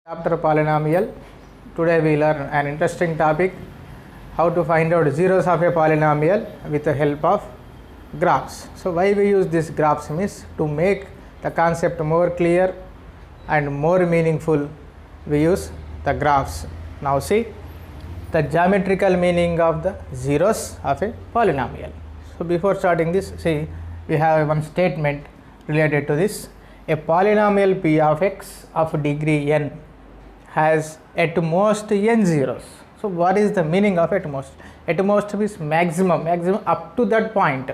Chapter polynomial. Today we learn an interesting topic, how to find out zeros of a polynomial with the help of graphs. So why we use these graphs means to make the concept more clear and more meaningful, we use the graphs. Now see the geometrical meaning of the zeros of a polynomial. So before starting this, see we have one statement related to this. A polynomial p of x of degree n has at most n zeros. So what is the meaning of at most? At most means maximum up to that point.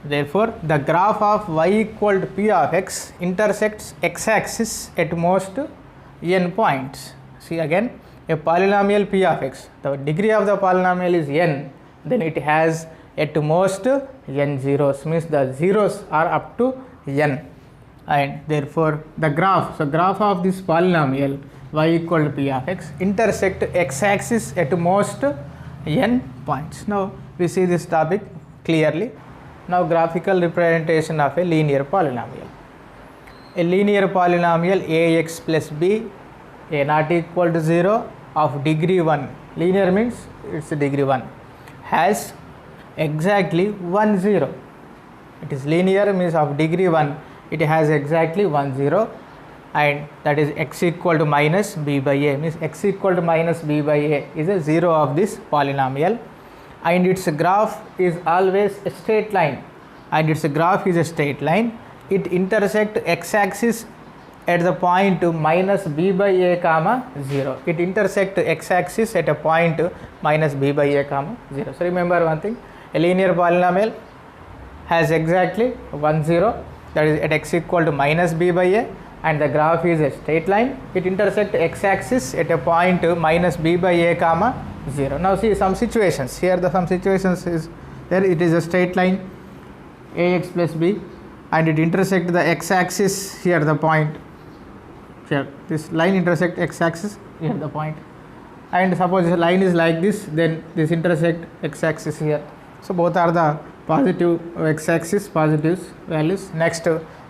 Therefore the graph of y equal to p of x intersects x axis at most n points. See again, a polynomial p of x, the degree of the polynomial is n, then it has at most n zeros, means the zeros are up to n, and therefore the graph of this polynomial y equal to p of x intersect x axis at most n points. Now we see this topic clearly. Now graphical representation of a linear polynomial. A linear polynomial ax plus b, a not equal to 0, of degree 1, linear means it's degree 1, has exactly 1 0. It is linear means of degree 1, it has exactly 1 0, and that is x equal to minus b by a, means x equal to minus b by a is a 0 of this polynomial, and its graph is always a straight line, it intersect x axis at the point minus b by a comma 0. It intersect x axis at a point minus b by a comma 0. So remember one thing, a linear polynomial has exactly 1 0, that is at x equal to minus b by a, and the graph is a straight line. It intersect x axis at a point minus b by a comma 0. Now see some situations. Here the some situations is there, it is a straight line ax plus b, and it intersect the x axis here, the point here, this line intersect x axis here the point, and suppose the line is like this, then this intersect x axis here. So both are the positive x axis, positives values. Next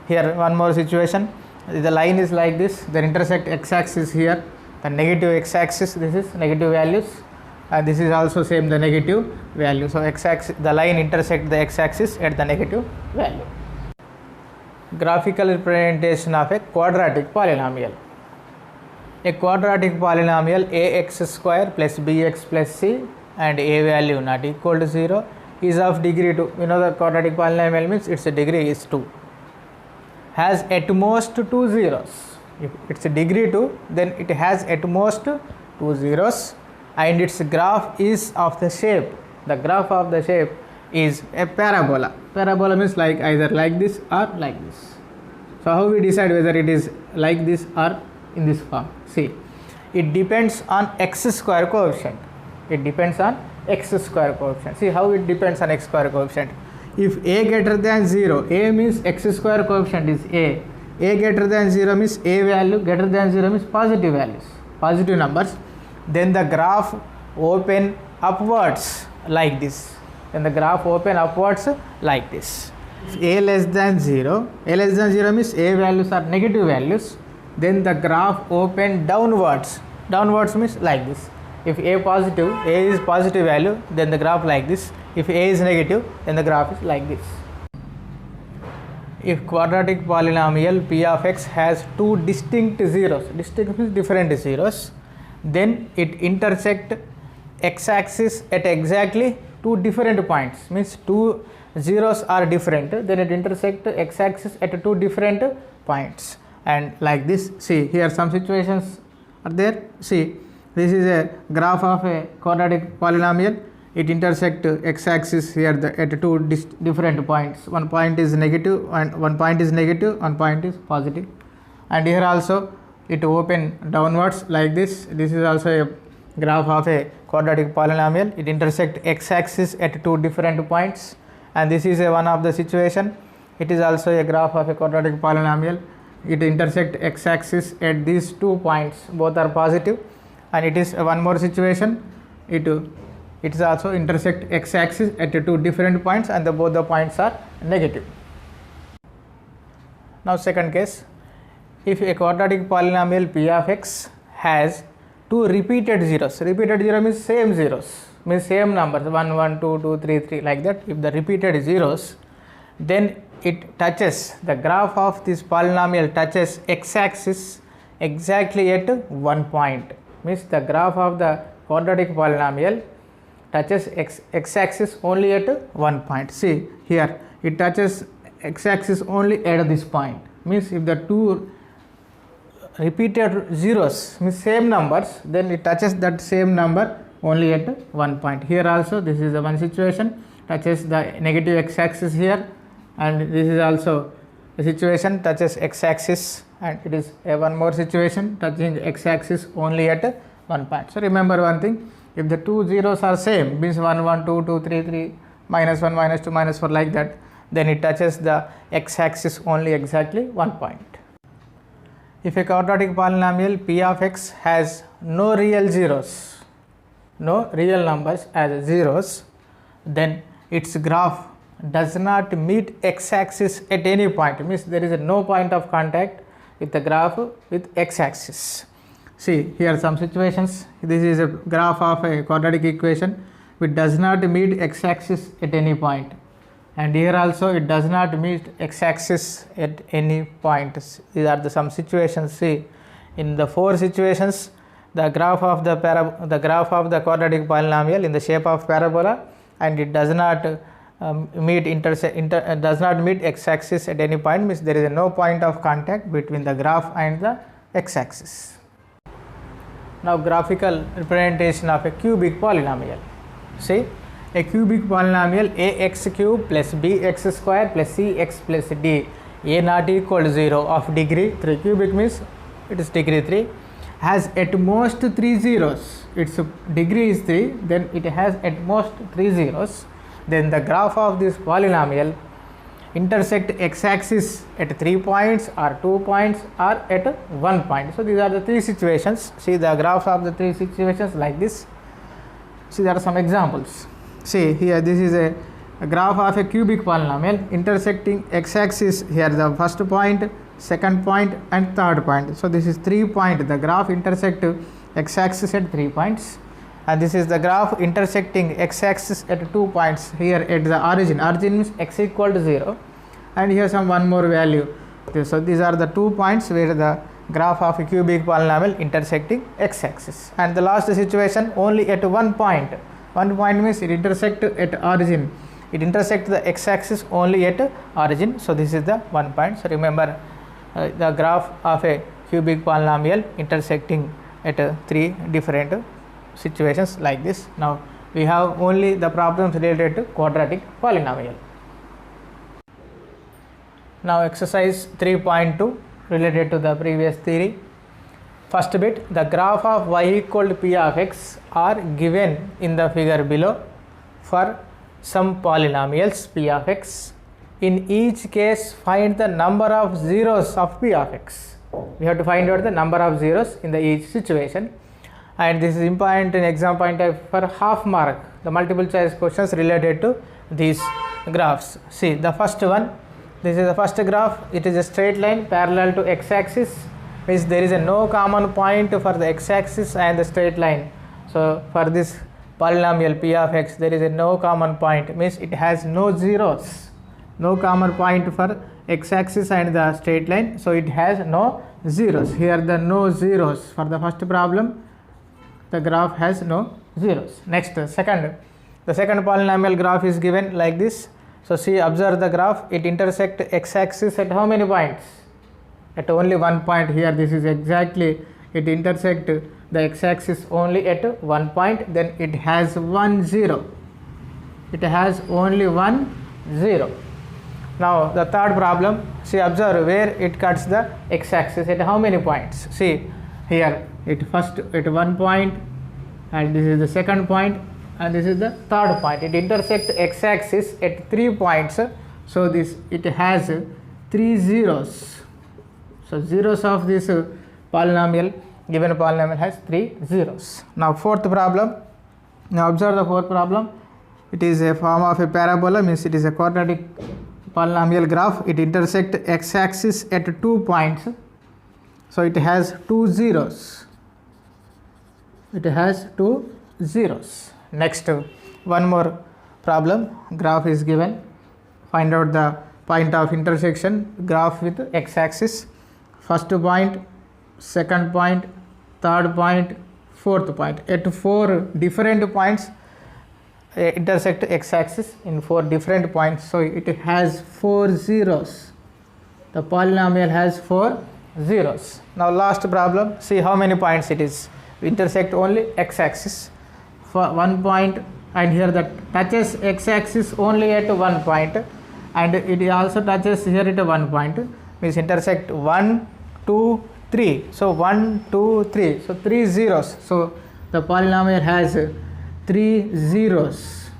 here one more situation, the line is like this, then intersect x axis here, the negative x axis, this is negative values, and this is also same the negative value. So x axis, the line intersect the x axis at the negative value. Graphical representation of a quadratic polynomial. A quadratic polynomial ax square plus bx plus c and a value not equal to 0 is of degree 2. We know the quadratic polynomial means its degree is 2, has at most 2 zeros. If it's a degree 2, then it has at most 2 zeros, and its graph is of the shape, the graph of the shape is a parabola. Parabola means like either like this or like this. So how we decide whether it is like this or in this form? See, it depends on x square coefficient. See how it depends on x square coefficient. If a greater than 0, a means x square coefficient is a greater than 0 means a value greater than 0 means positive values, positive numbers, then the graph open upwards like this. If a less than 0 means a values are negative values, then the graph open downwards means like this. If a is positive value, then the graph like this. If a is negative, then the graph is like this. If quadratic polynomial p of x has two distinct zeros, distinct means different zeros, then it intersect x axis at exactly two different points, means two zeros are different, then it intersect x axis at two different points, and like this. See here some situations are there. See, this is a graph of a quadratic polynomial, it intersect x axis here at two different points, one point is negative and one point is positive, and here also it open downwards like this. This is also a graph of a quadratic polynomial, it intersect x axis at two different points, and this is a one of the situation. It is also a graph of a quadratic polynomial, it intersect x axis at these 2 points, both are positive, and it is one more situation, it is also intersect x axis at 2 different points, and both the points are negative. Now second case, if a quadratic polynomial p of x has two repeated zeros, repeated zero means same zeros, means same numbers 1 1 2 2 3 3 like that. If the repeated zeros, then it touches, the graph of this polynomial touches x-axis exactly at one point, means the graph of the quadratic polynomial touches x-axis only at one point. See here, it touches x-axis only at this point, means if the two repeated zeros means same numbers, then it touches that same number only at one point. Here also this is the one situation, touches the negative x-axis here, and this is also the situation, touches x-axis, and it is a one more situation touching x-axis only at one point. So remember one thing, if the two zeros are same, means 1 1 2 2 3 3 minus 1 minus 2 minus 4 like that, then it touches the x-axis only exactly one point. If a quadratic polynomial p of x has no real zeros, no real numbers as zeros, then its graph does not meet x-axis at any point, means there is no point of contact with the graph with x-axis. See here some situations, this is a graph of a quadratic equation which does not meet x-axis at any point, and here also it does not meet x-axis at any point. These are the some situations. See, in the four situations, the graph of the quadratic polynomial in the shape of parabola, and it does not does not meet x-axis at any point, means there is no point of contact between the graph and the x-axis. Now graphical representation of a cubic polynomial. See, a cubic polynomial ax cube plus bx square plus cx plus d, a not equal to 0 of degree 3, cubic means it is degree 3, has at most 3 zeros, its degree is 3, then it has at most 3 zeros, then the graph of this polynomial intersect x-axis at 3 points or 2 points or at 1 point. So these are the three situations. See the graph of the three situations like this. See, there are some examples. See here, this is a graph of a cubic polynomial intersecting x-axis, here the first point, second point and third point. So this is 3 point, the graph intersect x-axis at 3 points, and this is the graph intersecting x-axis at 2 points here at the origin. Origin means x equal to 0, and here some one more value. So these are the 2 points where the graph of a cubic polynomial intersecting x-axis. And the last situation only at 1 point. 1 point means it intersect at origin. It intersects the x-axis only at origin. So this is the 1 point. So remember the graph of a cubic polynomial intersecting at 3 different situations like this. Now we have only the problems related to quadratic polynomial. Now exercise 3.2 related to the previous theory. First bit, the graph of y equal to p of x are given in the figure below for some polynomials p of x. In each case find the number of zeros of p of x. We have to find out the number of zeros in the each situation, and this is important in exam point for half mark, the multiple choice questions related to these graphs. See the first one, this is the first graph, it is a straight line parallel to x-axis, means there is a no common point for the x-axis and the straight line. So for this polynomial p of x there is a no common point, means it has no zeros, no common point for x-axis and the straight line, so it has no zeros. Here the no zeros for the first problem, the graph has no zeros. Next, the second polynomial graph is given like this. So see, observe the graph, it intersects x-axis at how many points? At only 1 point. Here this is exactly, it intersects the x-axis only at 1 point, then it has 1 0. It has only 1 0. Now the third problem, see, observe where it cuts the x-axis at how many points. See here, it first at 1 point, and this is the second point, and this is the third point. It intersects x-axis at 3 points, so this it has 3 zeros. So zeros of this polynomial, given polynomial has 3 zeros. Now fourth problem, now observe the fourth problem. It is a form of a parabola, means it is a quadratic polynomial graph. It intersects x-axis at 2 points. So it has two zeros. It has two zeros. Next, one more problem. Graph is given. Find out the point of intersection. Graph with x-axis. First point, second point, third point, fourth point. At four different points intersect x-axis in four different points. So it has four zeros. The polynomial has four zeros. Now last problem. See how many points it is. We intersect only x-axis for one point, and here that touches x-axis only at one point, and it also touches here at one point. Means intersect 1, 2, 3. So 1, 2, 3. So 3 zeros. So the polynomial has 3 zeros.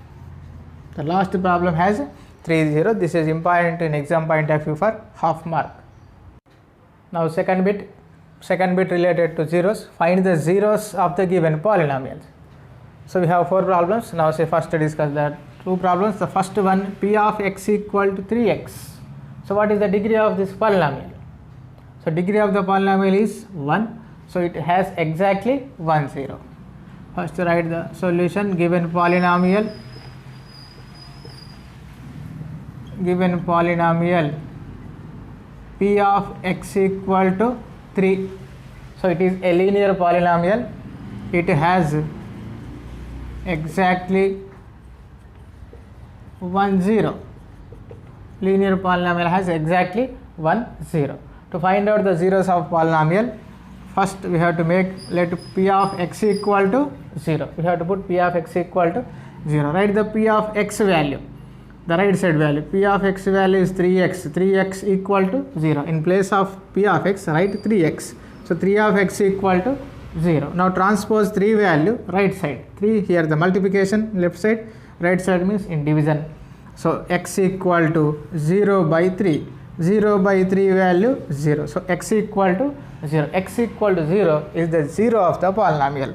The last problem has 3 zeros. This is important in exam point of view for half mark. Now second bit related to zeros. Find the zeros of the given polynomials. So we have four problems. Now say first discuss that two problems. The first one, p of x equal to 3x. So what is the degree of this polynomial? So degree of the polynomial is 1. So it has exactly 1 0. First write the solution. Given polynomial p of x equal to 3. So it is a linear polynomial. It has exactly 1 0. Linear polynomial has exactly 1 0. To find out the zeros of polynomial, first we have to let p of x equal to 0. We have to put p of x equal to 0. Write the p of x value, the right side value. P of x value is 3x. 3x equal to 0. In place of p of x, write 3x. So 3 of x equal to 0. Now transpose 3 value right side. 3 here the multiplication left side, right side means in division. So x equal to 0 by 3. 0 by 3 value 0. So x equal to 0. X equal to 0 is the 0 of the polynomial.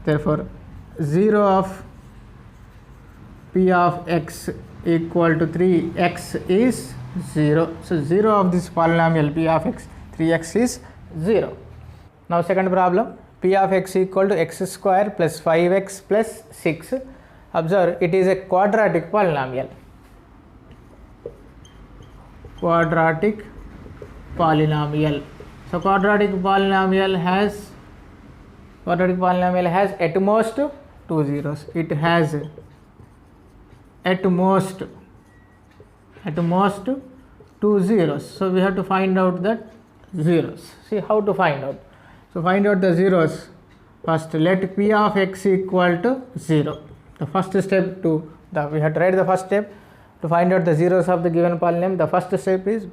Therefore 0 of p of x equal to 3x is 0. So 0 of this polynomial p of x 3x is 0. Now second problem, p of x equal to x square plus 5x plus 6. Observe, it is a quadratic polynomial. Quadratic polynomial. So quadratic polynomial has at most 2 zeros. It has at most 2 zeros. So we have to find out that zeros. See how to find out. So find out the zeros. First let p of x equal to 0. The first step we have to write the first step to find out the zeros of the given polynomial. The first step is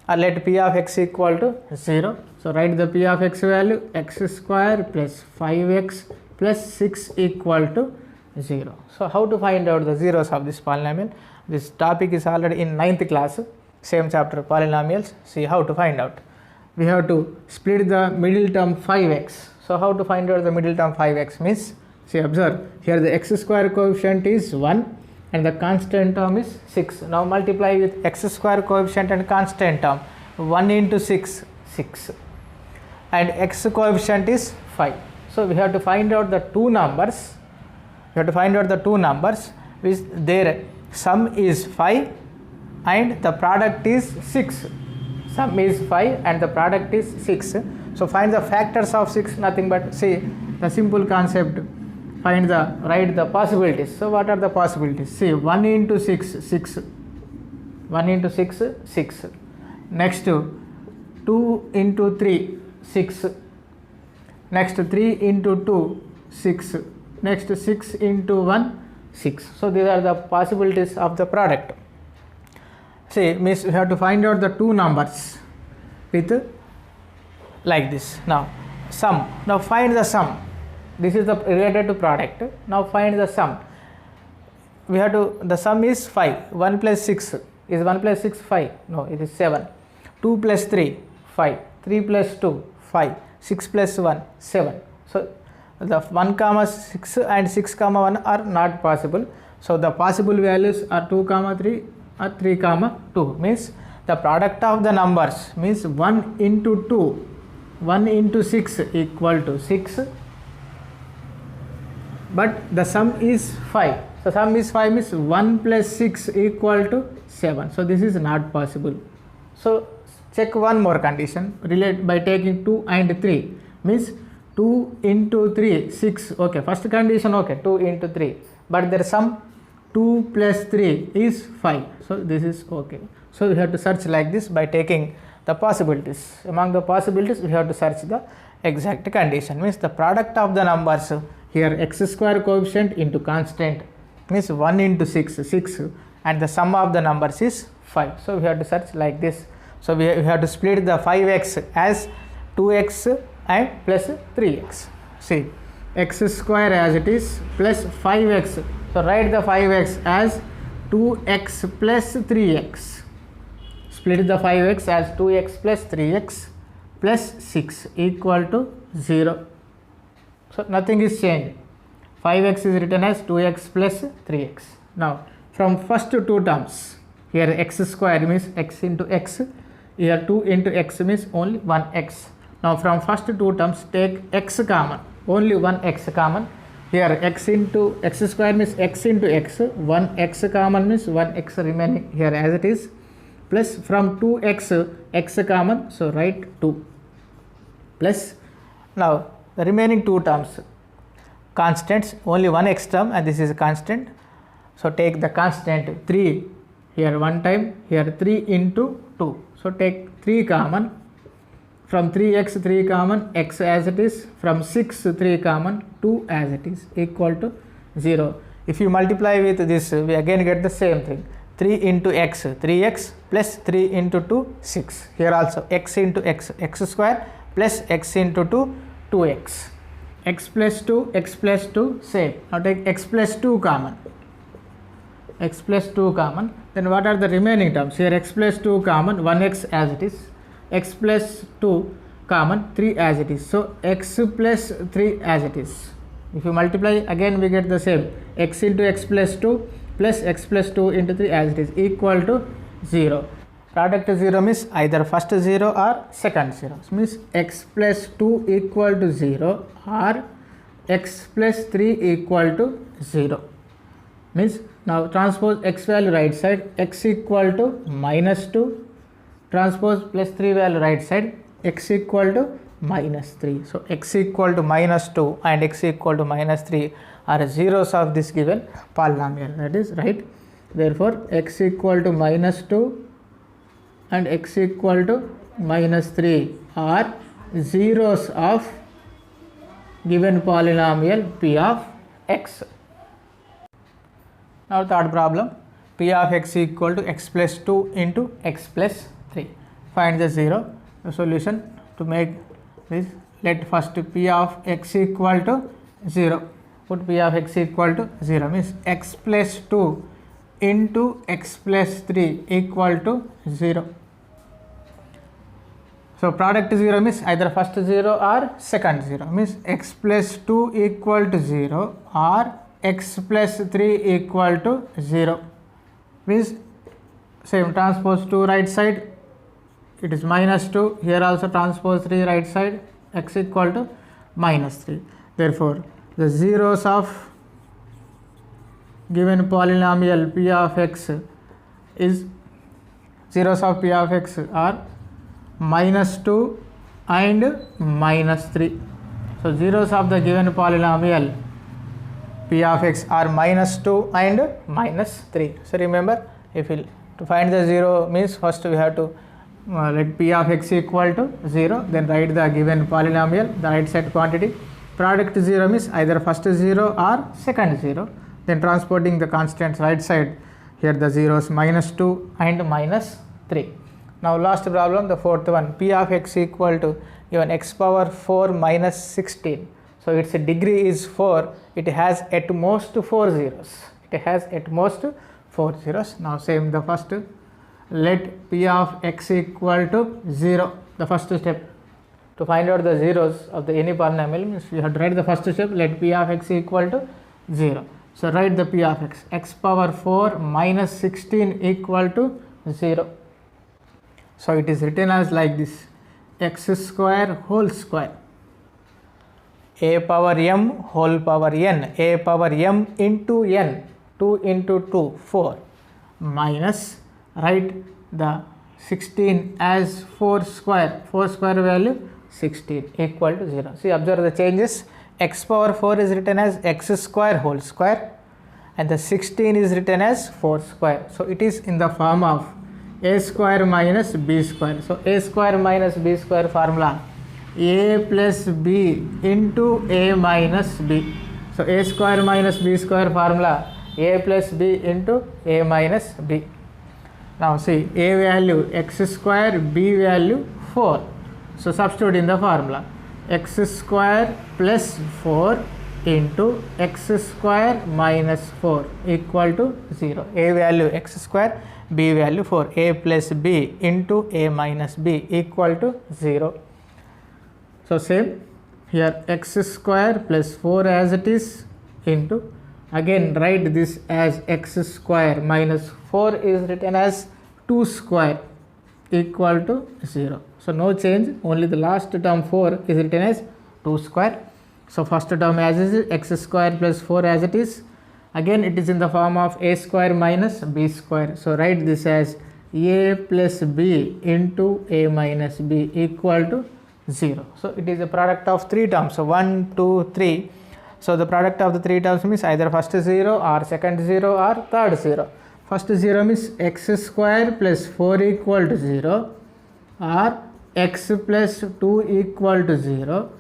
let p of x equal to 0. So write the p of x value, x square plus 5x plus 6 equal to 0. So how to find out the zeros of this polynomial? This topic is already in 9th class, same chapter polynomials. See how to find out. We have to split the middle term 5x. So how to find out the middle term 5x means, see observe, here the x square coefficient is 1 and the constant term is 6. Now multiply with x square coefficient and constant term. 1 into 6, 6, and x coefficient is 5. So we have to find out the two numbers. Which their sum is 5 and the product is 6. Sum is 5 and the product is 6. So find the factors of 6, nothing but see the simple concept. Write the possibilities. So what are the possibilities? See 1 into 6, 6. 1 into 6, 6. Next 2 into 3, 6. Next 3 into 2, 6. Next 6 into 1, 6. So these are the possibilities of the product. See, means we have to find out the two numbers with like this. Now sum. Now find the sum. This is the related to product. Now find the sum. We have to, the sum is 5. 1 plus 6 is 1 plus 6 5. No, it is 7. 2 plus 3 5. 3 plus 2 5. 6 plus 1 7. So the 1 comma 6 and 6 comma 1 are not possible. So the possible values are 2 comma 3 or 3 comma 2. Means the product of the numbers means 1 into 2 1 into 6 equal to 6, but the sum is 5. So sum is 5 means 1 plus 6 equal to 7. So this is not possible. So check one more condition, relate by taking 2 and 3, means 2 into 3 6. Okay, first condition okay, 2 into 3, but their sum 2 plus 3 is 5. So this is okay. So we have to search like this by taking the possibilities. Among the possibilities we have to search the exact condition, means the product of the numbers here x square coefficient into constant means 1 into 6 and the sum of the numbers is 5. So we have to search like this. So we have to split the 5x as 2x and plus 3x. See, x square as it is plus 5x. So write the 5x as 2x plus 3x. Split the 5x as 2x plus 3x plus 6 equal to 0. So nothing is changed. 5x is written as 2x plus 3x. Now from first two terms, here x square means x into x, here 2 into x means only 1x. Now from first two terms take x common, only 1x common. Here x into x square means x into x, 1x common means 1x remaining here as it is, plus from 2x x common, so write 2 plus. Now the remaining two terms constants, only one x term and this is a constant. So take the constant 3 here one time, here 3 into 2. So take 3 common, from 3x 3 common, x as it is, from 6 3 common, 2 as it is equal to 0. If you multiply with this, we again get the same thing, 3 into x 3x plus 3 into 2 6. Here also x into x, x square plus x into 2 2x, x plus 2 same. Now take x plus 2 common, x plus 2 common, then what are the remaining terms? Here x plus 2 common, 1x as it is, x plus 2 common, 3 as it is. So x plus 3 as it is. If you multiply again we get the same, x into x plus 2 plus x plus 2 into 3 as it is equal to 0. Product 0 means either first 0 or second 0. It means x plus 2 equal to 0 or x plus 3 equal to 0. Means now transpose x value right side, x equal to minus 2, transpose plus 3 value right side, x equal to minus 3. So x equal to minus 2 and x equal to minus 3 are zeros of this given polynomial, that is right. Therefore x equal to minus 2 and x equal to minus 3 are zeros of given polynomial p of x. Now third problem, p of x equal to x plus 2 into x plus 3. Find the 0. The solution to make this, let first p of x equal to 0. Put p of x equal to 0 means x plus 2 into x plus 3 equal to 0. So product 0 means either first 0 or second 0, means x plus 2 equal to 0 or x plus 3 equal to 0. Means same, transpose 2 right side, it is minus 2, here also transpose 3 right side, x equal to minus 3. Therefore the zeros of given polynomial p of x is, zeros of p of x are minus 2 and minus 3. So zeros of the given polynomial p of x are minus 2 and minus 3. So remember, if you to find the 0 means first we have to let p of x equal to 0, then write the given polynomial, the right side quantity. Product 0 means either first 0 or second 0, then transporting the constants right side, here the zeros minus 2 and minus 3. Now last problem, the fourth one, p of x equal to given x power 4 minus 16. So its degree is 4, it has at most 4 zeros, it has at most 4 zeros. Now same, the first, let p of x equal to 0, the first step. To find out the zeros of the any polynomial means we have to write the first step, let p of x equal to 0. So write the p of x, x power 4 minus 16 equal to 0. So it is written as like this, x square whole square, a power m whole power n, a power m into n, 2 into 2, 4, minus, write the 16 as 4 square, 4 square value 16 equal to 0. See, observe the changes. X power 4 is written as x square whole square and the 16 is written as 4 square. So it is in the form of a square minus b square. So a square minus b square formula, a plus b into a minus b. So a square minus b square formula, a plus b into a minus b. Now see, a value x square, b value 4. So substitute in the formula, x square plus 4 into x square minus 4 equal to 0. A value x square, b value 4. A plus b into a minus b equal to 0. So same here, x square plus 4 as it is into, again write this as x square minus 4 is written as 2 square equal to 0. So no change, only the last term 4 is written as 2 square. So first term as is x square plus 4 as it is. Again it is in the form of a square minus b square. So write this as a plus b into a minus b equal to 0. So it is a product of 3 terms. So 1, 2, 3. So the product of the 3 terms means either first 0 or second 0 or third 0. First 0 means x square plus 4 equal to 0 or x plus 2 equal to 0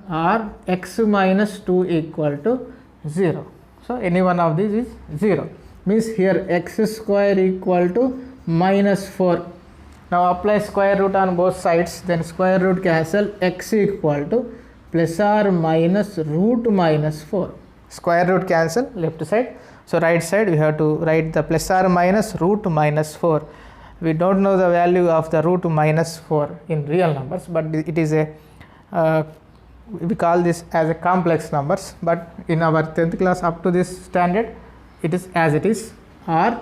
or x minus 2 equal to 0. So any one of these is 0. Means here x square equal to minus 4. Now apply square root on both sides, then square root cancel, x equal to plus or minus root minus 4. Square root cancel left side. So right side we have to write the plus or minus root minus 4. We don't know the value of the root minus 4 in real numbers, but it is a we call this as a complex numbers, but in our 10th class up to this standard it is as it is. Or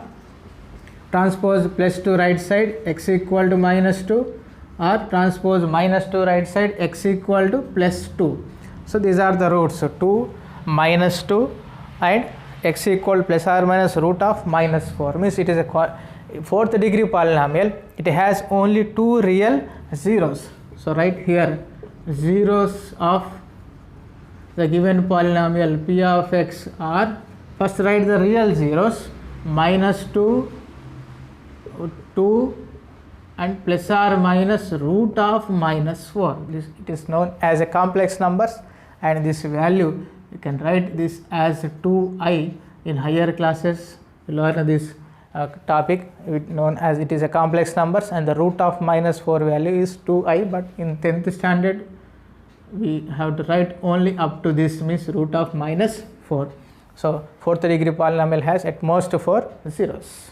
transpose plus 2 right side, x equal to minus 2, or transpose minus 2 right side, x equal to plus 2. So these are the roots, so 2, minus 2 and x equal plus or minus root of minus 4, means it is a fourth degree polynomial. It has only 2 real zeros. So write here zeros of the given polynomial p of x are, first write the real zeros, minus 2, 2 and plus or minus root of minus 4. This it is known as a complex numbers, and this value you can write this as 2i. In higher classes you learn this topic known as it is a complex numbers, and the root of minus 4 value is 2i, but in 10th standard we have to write only up to this, means root of minus 4. So fourth degree polynomial has at most 4 zeros.